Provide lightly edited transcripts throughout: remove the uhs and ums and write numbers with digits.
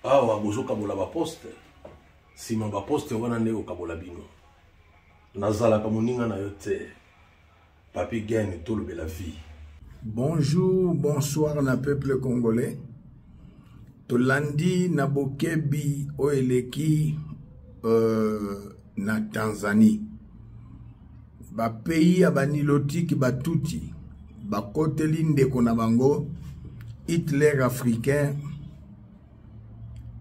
awa bozo kabola ba poste sima ba poste wana ndeko kabola bino nazala ka moninga na yo te papi gagne tout le la vie. Bonjour, bonsoir na peuple congolais. Tolandi na bokebi oeleki na Tanzanie. Ba pays ya banilotiki batuti ba koteli ndeko na bango Hitler africain,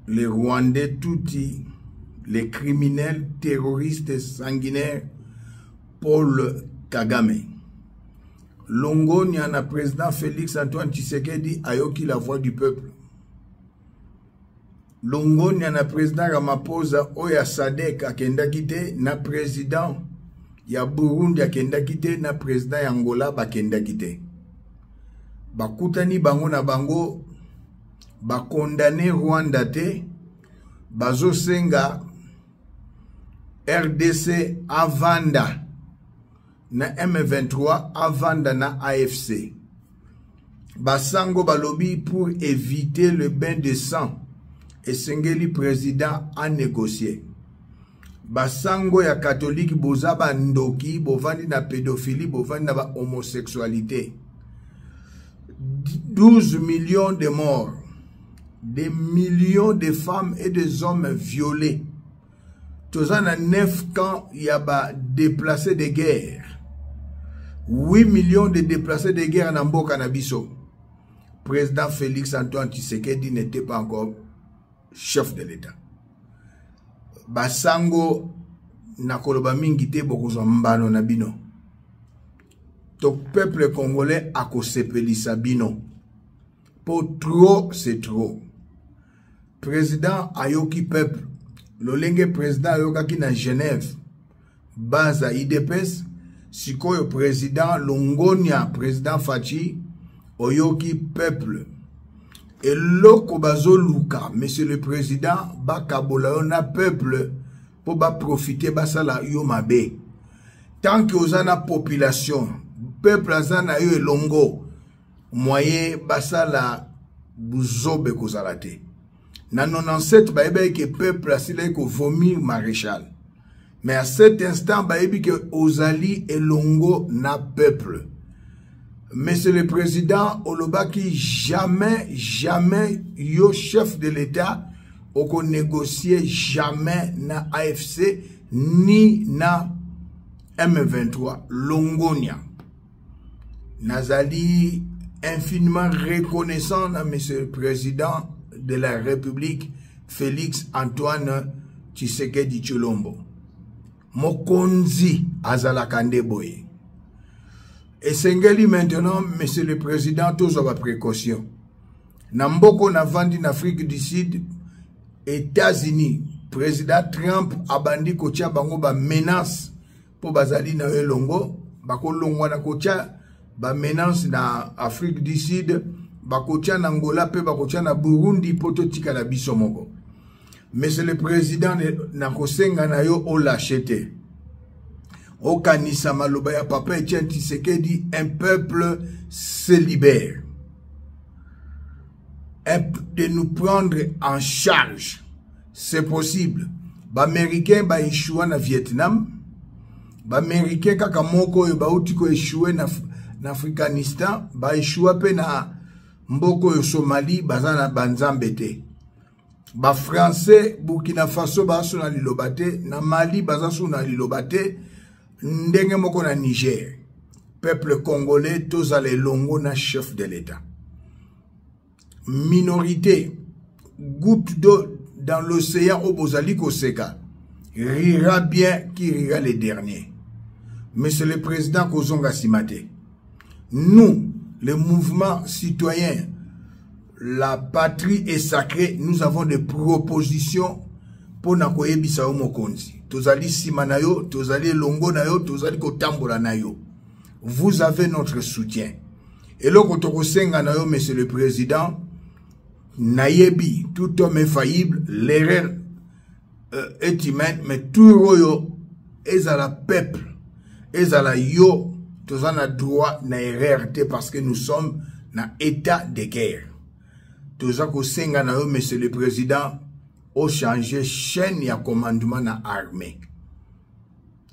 les Rwandais tuti, les criminels terroristes sanguinaires Paul Kagame. Longoni na président Félix Antoine Tshisekedi ayoki la voix du peuple. Longoni na président Ramaphosa oya Sadek akenda kite na président ya Burundi akenda kite na président ya Angola bakenda kite. Bakutani bango na bango bakondane Rwanda te bazo senga RDC avanda na M23 avanda na AFC. Basango balobi pour éviter le bain de sang et sengeli président a négocié. Basango ya catholique bozaba ndoki bovandi na pédophilie bovandi na ba homosexualité. 12 millions de morts, des millions de femmes et des hommes violés. Tozana 9 camps yaba déplacés de guerre. 8 millions de déplacés de guerre en Mboka na biso. Président Félix Antoine Tshisekedi n'était pas encore chef de l'État. Basango na koloba mingi te bokozwa mbano na bino. To peuple congolais a kosepelisa bino. Pour trop, c'est trop. Président ayoki peuple. Lolenge président ayokaki na Genève. Baza IDPS. Sikoyo président Longonia, président Fachi. Oyoki peuple. Et loko bazo luka, monsieur le président, bakabola na peuple. Pour ba profiter basala yo mabe. Tant que ozana population. Peuple azana yo elongo moyen basala buzobe kozalate na 97 baebi que peuple asile ko vomir maréchal, mais à cet instant baebi que ozali elongo na peuple. Monsieur le président olobaki jamais yo chef de l'État oko négocier jamais na AFC ni na M23 Longonia. Nazali infiniment reconnaissant à monsieur le président de la République Félix Antoine Tshisekedi Tshilombo. Mokonzi azalakande boye. Et sengeli maintenant monsieur le président tous à précaution. Namboko na vandi en Afrique du Sud, États-Unis, président Trump abandi kotia bango ba menace pour bazali na elongo, bako longwa na kotia ba menace na Afrique du Sud, bakotia na Angola pe bakotia na Burundi pototika na biso moko. Monsieur le président na kosenga na yo o lâcheté. O kanisa maloba ya papa Etienne Tshisekedi, un peuple se libère. De nous prendre en charge. C'est possible. Ba américain ba échoué na Vietnam. Ba américain kaka moko yo ba uti ko échoué na Afghanistan, ba échoué pe na mboko yo Somalie, bazana banzambete. Ba français Burkina Faso ba sona lilobate, na Mali baza sona lilobate, ndenge moko na Niger. Peuple congolais tozale longo na chef de l'État. Minorité, goutte d'eau dans l'océan au bozali koseka, rira bien qui rira les derniers. Monsieur le président Kozonga Simate, nous, le mouvement citoyen, la patrie est sacrée, nous avons des propositions pour nakoye bisao mokonzi. Tozali simanayo, tozali longo nayo, tozali kotambola nayo. Vous avez notre soutien. Et là, quand on senga nayo, monsieur le président, nayebi, tout homme est faillible, l'erreur est humaine, mais tout royo est à la peuple, est à la yo, tous en a droit na erreur parce que nous sommes dans état de guerre. tozako senga na yo monsieur le président o changer chaîne ya commandement na armée.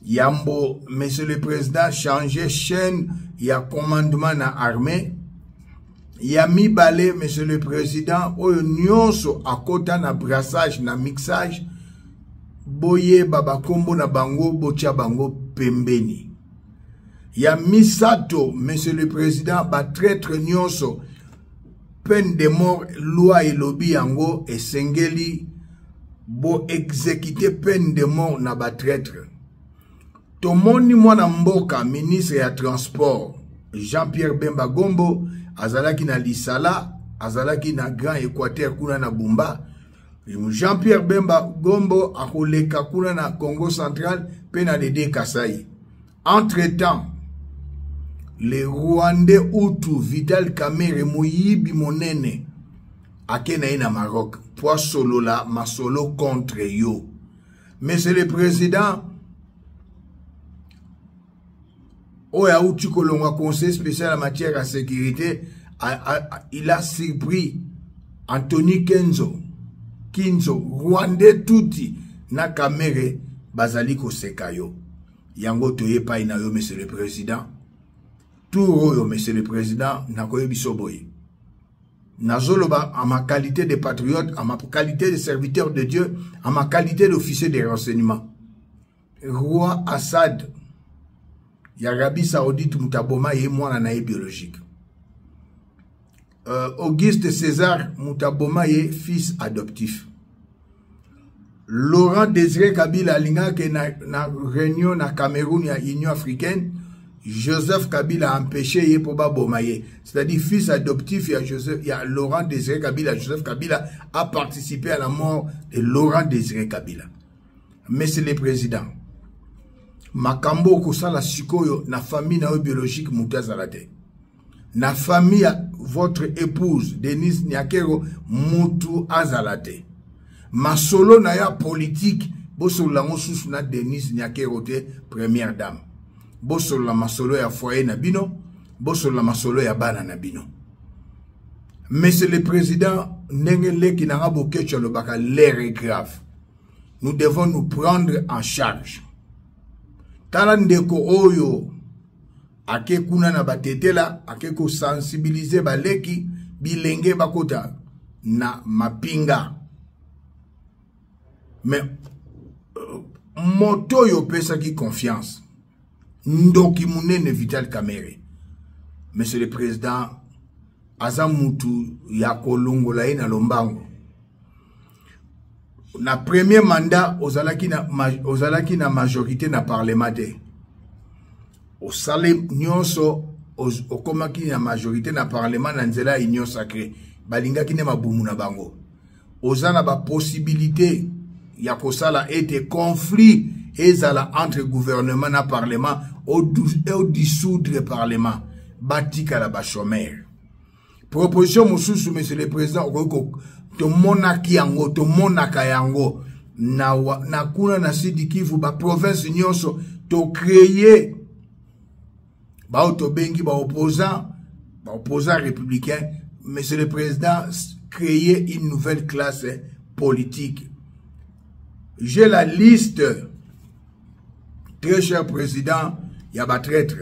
Yambo monsieur le président changer chaîne ya commandement na armée. Yami balé monsieur le président oyo nyonso akota na brassage na mixage boye baba kombo na bango bocha bango pembeni. Yami sato monsieur le président ba traître nyonso peine de mort loi elobi yango esengeli bo exécuter peine de mort na ba traître. Tomoni mwana mboka ministre ya transport Jean-Pierre Bemba Gombo azalaki na Lisala, azalaki na Grand Équateur kuna na Bumba. Jean-Pierre Bemba Gombo akoleka kuna na Congo Central pe na Dede Kasai. Entre-temps, le Rwandais Hutu Vital Kamerhe moyibi monene akena na Maroc pour solo la masolo contre yo. Monsieur le président Oya Uchi Kolongwa conseil spécial en matière de sécurité, il a surpris Anthony Kinzo, Rwandais Tuti, na Kamerhe, Bazaliko Sekayo. Yango toye pa inayo, monsieur le président. Tout royo, monsieur le président, nakoye bisoboye. Nazoloba, à ma qualité de patriote, à ma qualité de serviteur de Dieu, à ma qualité d'officier de renseignement. Roi Assad, Yarabi Saoudite Moutaboma ye mwana nae biologique. Auguste César Moutaboma ye fils adoptif. Laurent Désiré Kabila alinga ke na réunion na Cameroun ya Union africaine, Joseph Kabila a empêché ye pour baboma ye. C'est-à-dire fils adoptif ya Laurent Désiré Kabila, Joseph Kabila a participé à la mort de Laurent Désiré Kabila. Monsieur le président, makambo kosala sikoyo na famille na biologique mutazalate. Na famille votre épouse Denise Nyakero mutu azalate. Masolo na ya politique bosolo la mosusu na Denise Nyakero te première dame. Bosolo la masolo ya foyer na bino, bosolo la masolo ya bana na bino. Monsieur le président nengele ki na bokecho lo baka l'air est grave. Nous devons nous prendre en charge. Talandeko oyo ake kuna na batetela ake ko sensibiliser baleki bilenge bakota na mapinga. Mais moto yo pesa ki confiance. Ndoki munene Vital Kamerhe. Monsieur le président azamutu ya kolongola ina lombango. Na premier mandat ozalaki na majorité na parlement te. Osale nyonso okomaki na majorité na parlement na nzela union sacrée. Balingaki ne mabumu na bango. Ozana ba possibilité ya kosala ete conflit ezala entre gouvernement na parlement au dissoudre parlement. Batika la ba chômeur. Proposition mosusu monsieur le président to monaki yango, to monaka yango na kuna na Sud Kivu ba province nyonso to créer ba auto bengi ba opposant républicain. Monsieur le président, créer une nouvelle classe politique. J'ai la liste, très cher président, il y a ba traître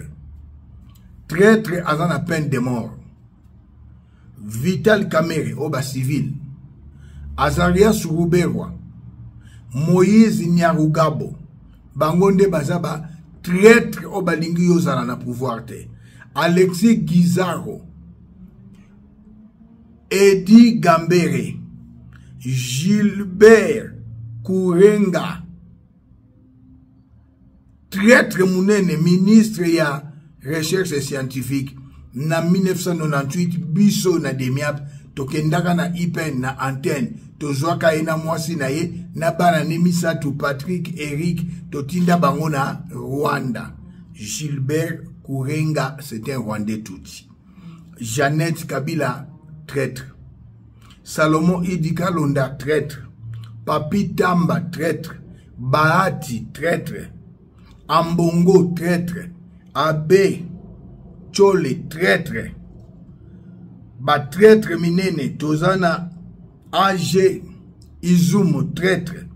avant la peine de mort. Vital Kamerhe oba civil, Azaria Suruberwa, Moïse Nyarugabo, Bangonde Bazaba, traître oba lingi yozala na pouvoir te. Alexis Guizaro, Edi Gambere, Gilbert Kourenga, traître munene ministre ya recherche scientifique. Na 1998 biso na demiap tokendaka na IPN na antenne tozwaka ena mwasi na ye na bana nemisa tu Patrick Eric totinda bango na Rwanda. Gilbert Kourenga, c'était un Rwandais touti. Jeannette Kabila, traître. Salomon Idika Londa, traître. Papi Tamba, traître. Bahati, traître. Ambongo, traître. Abe Chole, traître. ba traître minene tozana AG Izum traître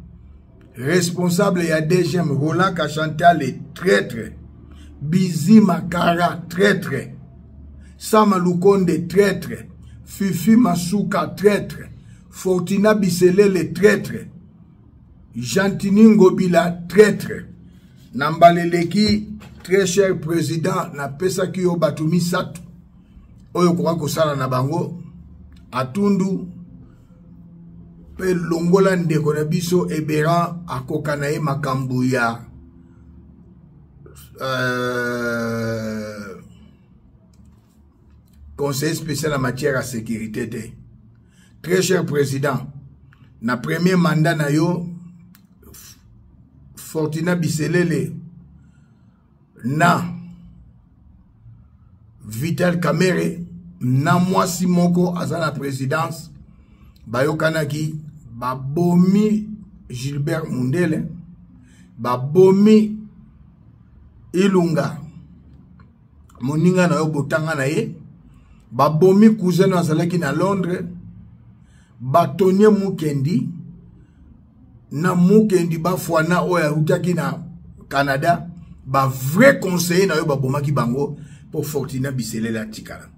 responsable ya DGM Roland Kachantale traître Bizi Makara traître Sama Lukonde traître Fifi Masuka traître Fortina Biselele traître Jantini Ngobila traître Nambaleleki très cher président na pesa ki yo batumi satu oyo kwa kosala na bango atundu pe longola ndeko na biso Ebera akoka na ye makambu ya conseil spécial en matière à sécurité. Très cher président, na premier mandat na yo Fortina Biselele na Vital Kamerhe na mwasi moko aza na présidence bayokanaki babomi Gilbert Mundele babomi Ilunga moninga na yo botanga na ye babomi cousin azalaki na Londres Batonie Mukendi na Mukendi bafwana oya utaki na Canada ba vrai conseiller na yo babomaki bango pour Fortina Biselele atikala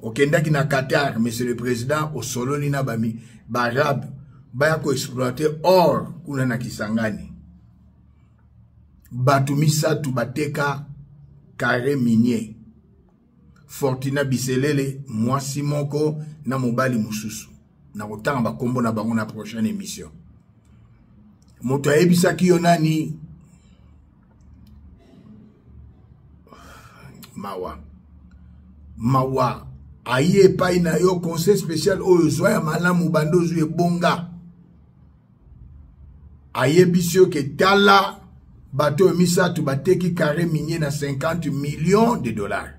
okendaki na Qatar monsieur le président au soloni na bami barab baya ko exploiter or kuna na Kisangani batumisa tu bateka carré minier Fortina Biselele mwasi moko na mobali mususu na kotanga bakombo na bango na prochaine émission moto ayebisaki yo nani mawa aye pa ina yo conseil spécial oyo zoya malamu bandozu ebonga aye bisio ke tala bato misatu bateki carré minier na 50 millions de dollars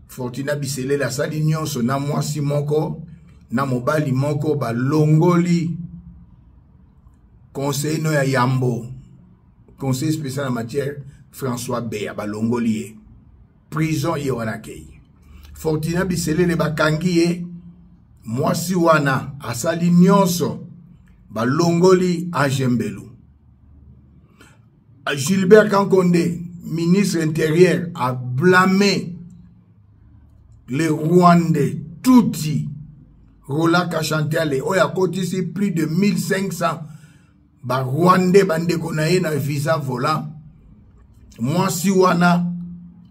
Fortina Biselele la sali nyonso na mwasi moko na mobali moko balongoli conseil no ya Yambo conseil spécial en matière François Beya balongoli prison ye wanakei Fortina Biselele bakangi ye mwasi wana asali nyonso balongoli Ajembelu Gilbert Kankonde ministre intérieur a blâmé les Rwandais touti Roland Kachantale oya kotisi plus de 1500 ba Rwandais bandeko na ye na visa volant mwasi wana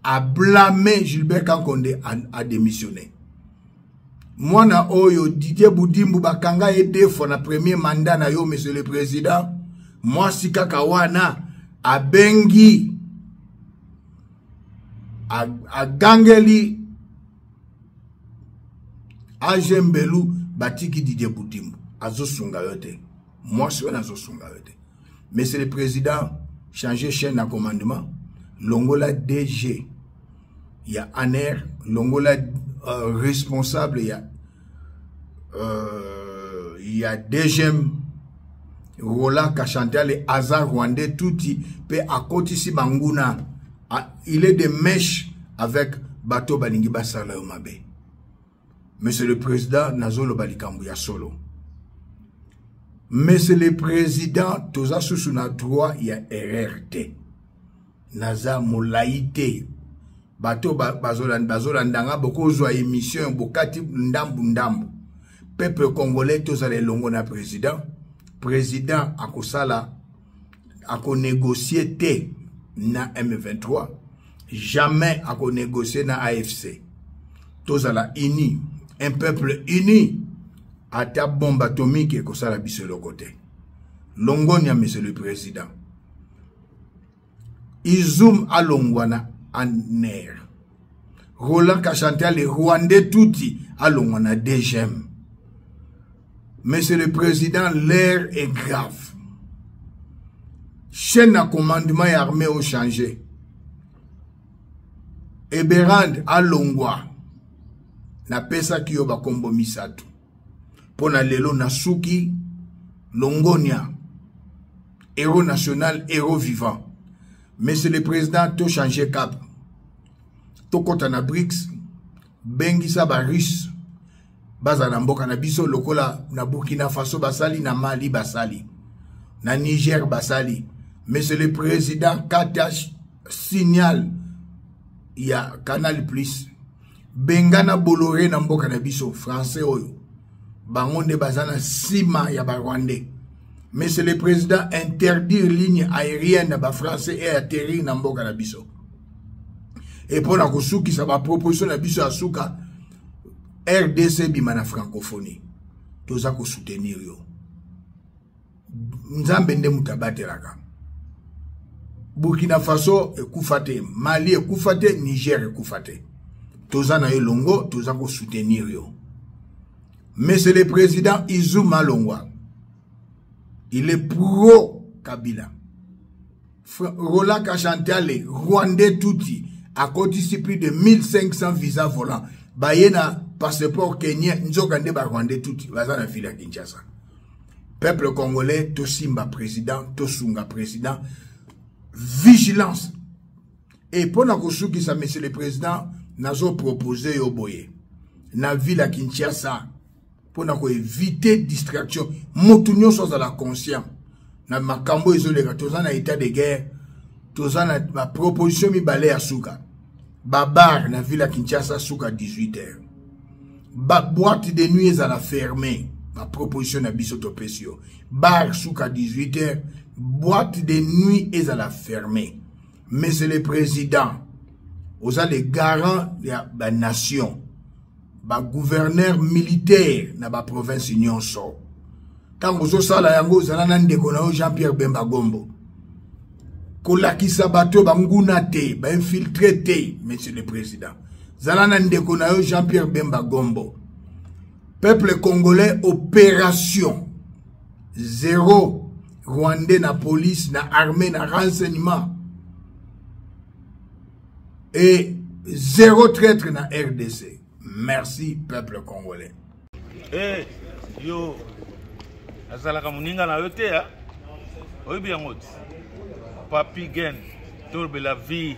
a blâmé Gilbert Kankonde a démissionné. Mwana oyo Didier Boudimbu bakanga ye defo na premier mandat na yo monsieur le président mwasi kaka wana a bengi a gangeli Ajembelu batiki Didier Boudimbu azosunga yote mwasi wana azosunga yote monsieur le président changer chaîne à commandement longola DG ya ANER longola responsable ya DGM Roland Kachantale Aza Rwandais touti pe akotisi banguna il est de mèche avec bateau balingi basala yo mabe. Monsieur le président nazolo balikambu ya solo. Monsieur le président toza susuna droit ya RRT. Naza molaite bato bazolandanga bokozwa émission bokati ndambu peuple congolais toza le longo na président akosala ako négocier te na M23 jamais ako négocier na AFC toza la uni un peuple uni ata bombe atomique ekosala biso le côté longonia monsieur le président Izum alongwana ANER Roland Kachantale Rwandais touti alongwana DGM. Monsieur le président, l'air est grave. Chaîne à commandement et armée ont changé. Eberand alongwa na pesa kiyo bakombo misatu pona lelo na suki longonia héros national héros vivant. Monsieur le président to changer cap to kota na BRICS bengisa ba russe baza na mboka na biso lokola na Burkina Faso basali na Mali basali na Niger basali. Monsieur le Président Katash signal ya Canal Plus bengana Bolloré na mboka na biso français oyo bangonde bazana sima ya ba Rwandais. Monsieur le Président interdire ligne aérienne na ba français et atterrir na mboka na biso. Et pour la kosuki ça va proposition na biso asuka RDC bimana francophonie. Toza ko soutenir yo. Nzambe nde mutabateraka. Burkina Faso ekufate, Mali ekufate, Niger ekufate. Toza na yo longo, toza ko soutenir yo. Monsieur le Président Izou Malongwa, il est pro Kabila. Rola Kachantale, Rwandais Touti, a cotisé plus de 1500 visas volants. Bayena passeport kenyan, nzokande ba Rwandais Touti, bazana fila Kinshasa. Peuple congolais, Tosimba président, Tosunga président, vigilance. Et pour la kosuki sa, monsieur le président, nazo proposé yo boye. Na ville à Kinshasa, pour éviter distraction. Motunyo sont à la conscience. Na makambo isolé, tozana état de guerre, tozana ma proposition mi balé à Souka. Babar na ville à Kinshasa, Souka 18h. Boîte de nuit à la fermée. Ma proposition à Bisoto Pesio. Bar Souka 18h. Boîte de nuit est à la fermée. Monsieur le Président, vous avez les garants de la nation. Ba gouverneur militaire na ba province nyonso. Tant que ça la yango zalana ndeko na Jean-Pierre Bemba Gombo. Kolakisa bato banguna te, ba infiltré te, monsieur le président. Zalana ndeko na Jean-Pierre Bemba Gombo. Peuple congolais, opération zéro Rwandais na police, na armée, na renseignement. Et zéro traître na RDC. Merci, peuple congolais. Eh, yo, azalaka muninga na yote ya, oyibi yango. Papi Gen, torbe la vie.